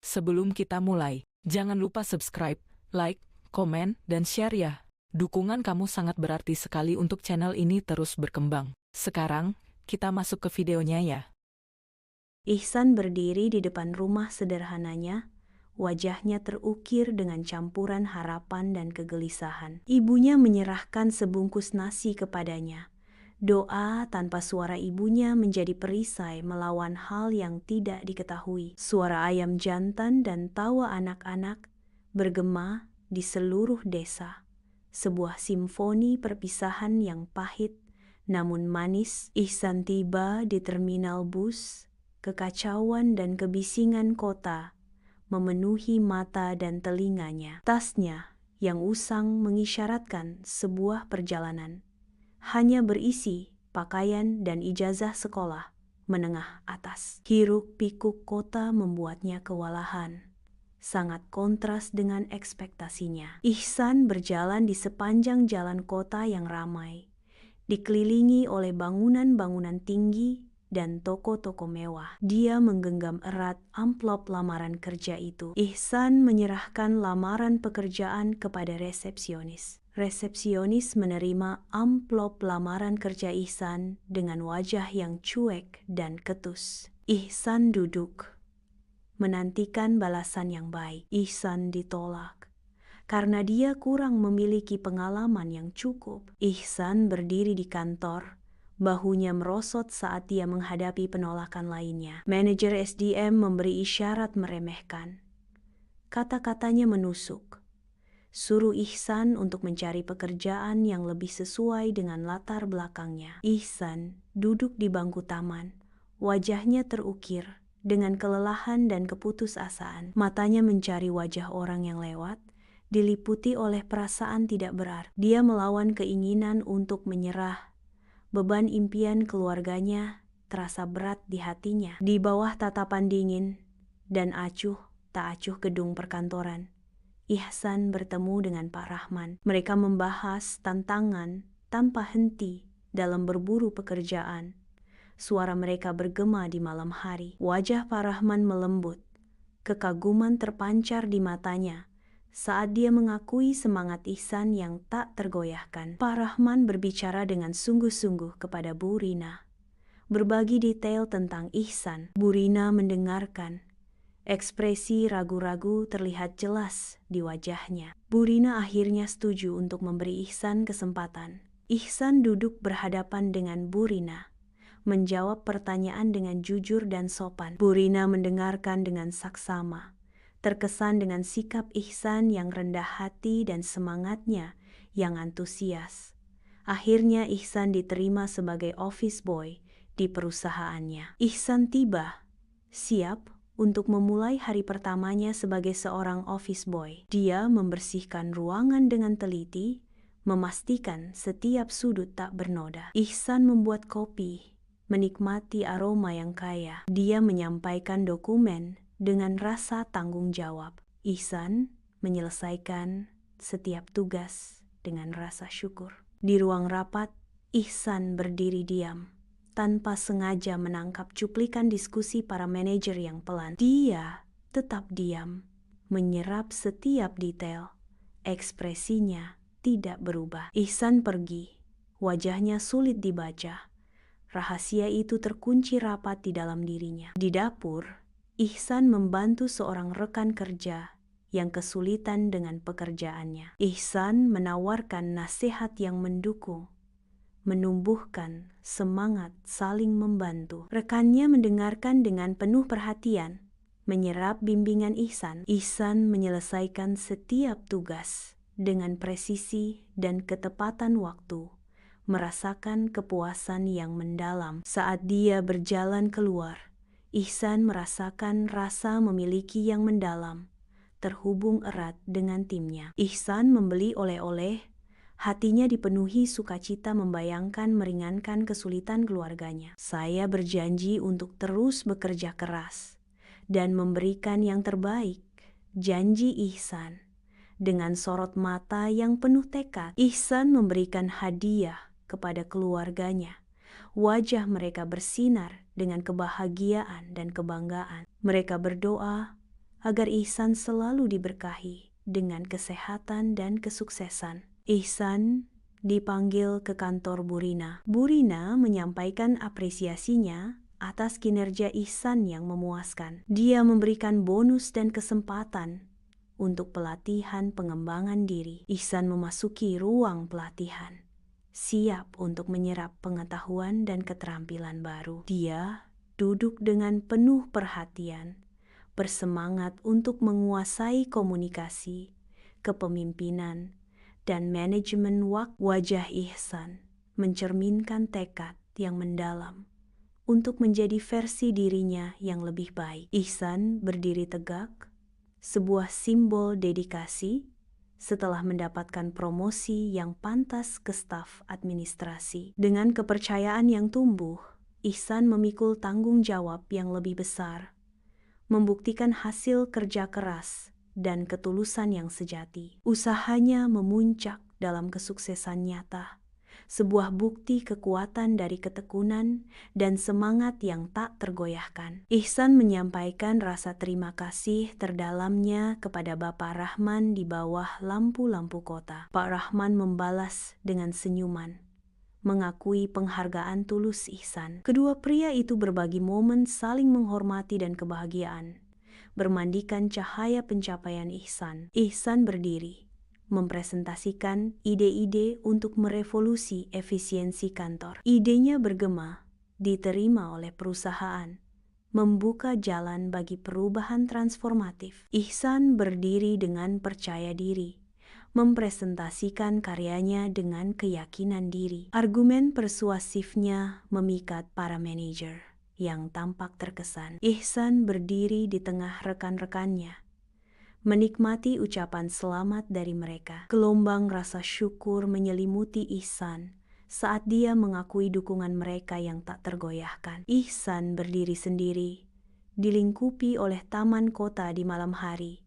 Sebelum kita mulai, jangan lupa subscribe, like, komen, dan share ya. Dukungan kamu sangat berarti sekali untuk channel ini terus berkembang. Sekarang, kita masuk ke videonya ya. Ihsan berdiri di depan rumah sederhananya, wajahnya terukir dengan campuran harapan dan kegelisahan. Ibunya menyerahkan sebungkus nasi kepadanya. Doa tanpa suara ibunya menjadi perisai melawan hal yang tidak diketahui. Suara ayam jantan dan tawa anak-anak bergema di seluruh desa. Sebuah simfoni perpisahan yang pahit namun manis. Ihsan tiba di terminal bus. Kekacauan dan kebisingan kota memenuhi mata dan telinganya. Tasnya yang usang mengisyaratkan sebuah perjalanan. Hanya berisi pakaian dan ijazah sekolah menengah atas. Hiruk-pikuk kota membuatnya kewalahan. Sangat kontras dengan ekspektasinya. Ihsan berjalan di sepanjang jalan kota yang ramai, dikelilingi oleh bangunan-bangunan tinggi dan toko-toko mewah. Dia menggenggam erat amplop lamaran kerja itu. Ihsan menyerahkan lamaran pekerjaan kepada resepsionis. Resepsionis menerima amplop lamaran kerja Ihsan dengan wajah yang cuek dan ketus. Ihsan duduk, menantikan balasan yang baik. Ihsan ditolak karena dia kurang memiliki pengalaman yang cukup. Ihsan berdiri di kantor, bahunya merosot saat dia menghadapi penolakan lainnya. Manajer SDM memberi isyarat meremehkan. Kata-katanya menusuk. Suruh Ihsan untuk mencari pekerjaan yang lebih sesuai dengan latar belakangnya. Ihsan duduk di bangku taman, wajahnya terukir dengan kelelahan dan keputusasaan. Matanya mencari wajah orang yang lewat, diliputi oleh perasaan tidak berarti. Dia melawan keinginan untuk menyerah. Beban impian keluarganya terasa berat di hatinya. Di bawah tatapan dingin dan acuh tak acuh gedung perkantoran, Ihsan bertemu dengan Pak Rahman. Mereka membahas tantangan tanpa henti dalam berburu pekerjaan. Suara mereka bergema di malam hari. Wajah Pak Rahman melembut. Kekaguman terpancar di matanya saat dia mengakui semangat Ihsan yang tak tergoyahkan. Pak Rahman berbicara dengan sungguh-sungguh kepada Bu Rina, berbagi detail tentang Ihsan. Bu Rina mendengarkan. Ekspresi ragu-ragu terlihat jelas di wajahnya. Bu Rina akhirnya setuju untuk memberi Ihsan kesempatan. Ihsan duduk berhadapan dengan Bu Rina, menjawab pertanyaan dengan jujur dan sopan. Bu Rina mendengarkan dengan saksama, terkesan dengan sikap Ihsan yang rendah hati dan semangatnya yang antusias. Akhirnya Ihsan diterima sebagai office boy di perusahaannya. Ihsan tiba, siap untuk memulai hari pertamanya sebagai seorang office boy. Dia membersihkan ruangan dengan teliti, memastikan setiap sudut tak bernoda. Ihsan membuat kopi, menikmati aroma yang kaya. Dia menyampaikan dokumen dengan rasa tanggung jawab. Ihsan menyelesaikan setiap tugas dengan rasa syukur. Di ruang rapat, Ihsan berdiri diam, tanpa sengaja menangkap cuplikan diskusi para manajer yang pelan. Dia tetap diam, menyerap setiap detail. Ekspresinya tidak berubah. Ihsan pergi, wajahnya sulit dibaca. Rahasia itu terkunci rapat di dalam dirinya. Di dapur, Ihsan membantu seorang rekan kerja yang kesulitan dengan pekerjaannya. Ihsan menawarkan nasihat yang mendukung, menumbuhkan semangat saling membantu. Rekannya mendengarkan dengan penuh perhatian, menyerap bimbingan Ihsan. Ihsan menyelesaikan setiap tugas dengan presisi dan ketepatan waktu, merasakan kepuasan yang mendalam. Saat dia berjalan keluar, Ihsan merasakan rasa memiliki yang mendalam, terhubung erat dengan timnya. Ihsan membeli oleh-oleh. Hatinya dipenuhi sukacita membayangkan meringankan kesulitan keluarganya. Saya berjanji untuk terus bekerja keras dan memberikan yang terbaik, janji Ihsan. Dengan sorot mata yang penuh tekad, Ihsan memberikan hadiah kepada keluarganya. Wajah mereka bersinar dengan kebahagiaan dan kebanggaan. Mereka berdoa agar Ihsan selalu diberkahi dengan kesehatan dan kesuksesan. Ihsan dipanggil ke kantor Burina. Burina menyampaikan apresiasinya atas kinerja Ihsan yang memuaskan. Dia memberikan bonus dan kesempatan untuk pelatihan pengembangan diri. Ihsan memasuki ruang pelatihan, siap untuk menyerap pengetahuan dan keterampilan baru. Dia duduk dengan penuh perhatian, bersemangat untuk menguasai komunikasi, kepemimpinan, dan manajemen waktu. Wajah Ihsan mencerminkan tekad yang mendalam untuk menjadi versi dirinya yang lebih baik. Ihsan berdiri tegak, sebuah simbol dedikasi setelah mendapatkan promosi yang pantas ke staf administrasi. Dengan kepercayaan yang tumbuh, Ihsan memikul tanggung jawab yang lebih besar, membuktikan hasil kerja keras dan ketulusan yang sejati. Usahanya memuncak dalam kesuksesan nyata, sebuah bukti kekuatan dari ketekunan dan semangat yang tak tergoyahkan. Ihsan menyampaikan rasa terima kasih terdalamnya kepada Bapak Rahman di bawah lampu-lampu kota. Pak Rahman membalas dengan senyuman, mengakui penghargaan tulus Ihsan. Kedua pria itu berbagi momen saling menghormati dan kebahagiaan, bermandikan cahaya pencapaian Ihsan. Ihsan berdiri, mempresentasikan ide-ide untuk merevolusi efisiensi kantor. Idenya bergema, diterima oleh perusahaan, membuka jalan bagi perubahan transformatif. Ihsan berdiri dengan percaya diri, mempresentasikan karyanya dengan keyakinan diri. Argumen persuasifnya memikat para manajer yang tampak terkesan. Ihsan berdiri di tengah rekan-rekannya, menikmati ucapan selamat dari mereka. Gelombang rasa syukur menyelimuti Ihsan saat dia mengakui dukungan mereka yang tak tergoyahkan. Ihsan berdiri sendiri, dilingkupi oleh taman kota di malam hari,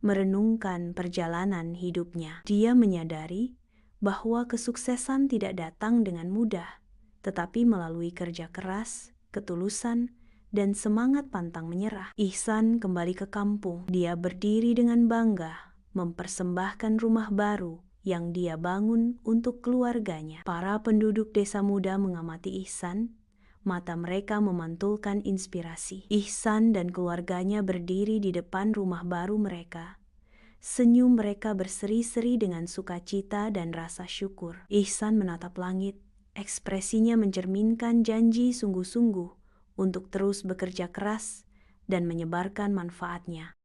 merenungkan perjalanan hidupnya. Dia menyadari bahwa kesuksesan tidak datang dengan mudah, tetapi melalui kerja keras, ketulusan, dan semangat pantang menyerah. Ihsan kembali ke kampung. Dia berdiri dengan bangga, mempersembahkan rumah baru yang dia bangun untuk keluarganya. Para penduduk desa muda mengamati Ihsan, mata mereka memantulkan inspirasi. Ihsan dan keluarganya berdiri di depan rumah baru mereka. Senyum mereka berseri-seri dengan sukacita dan rasa syukur. Ihsan menatap langit, ekspresinya mencerminkan janji sungguh-sungguh untuk terus bekerja keras dan menyebarkan manfaatnya.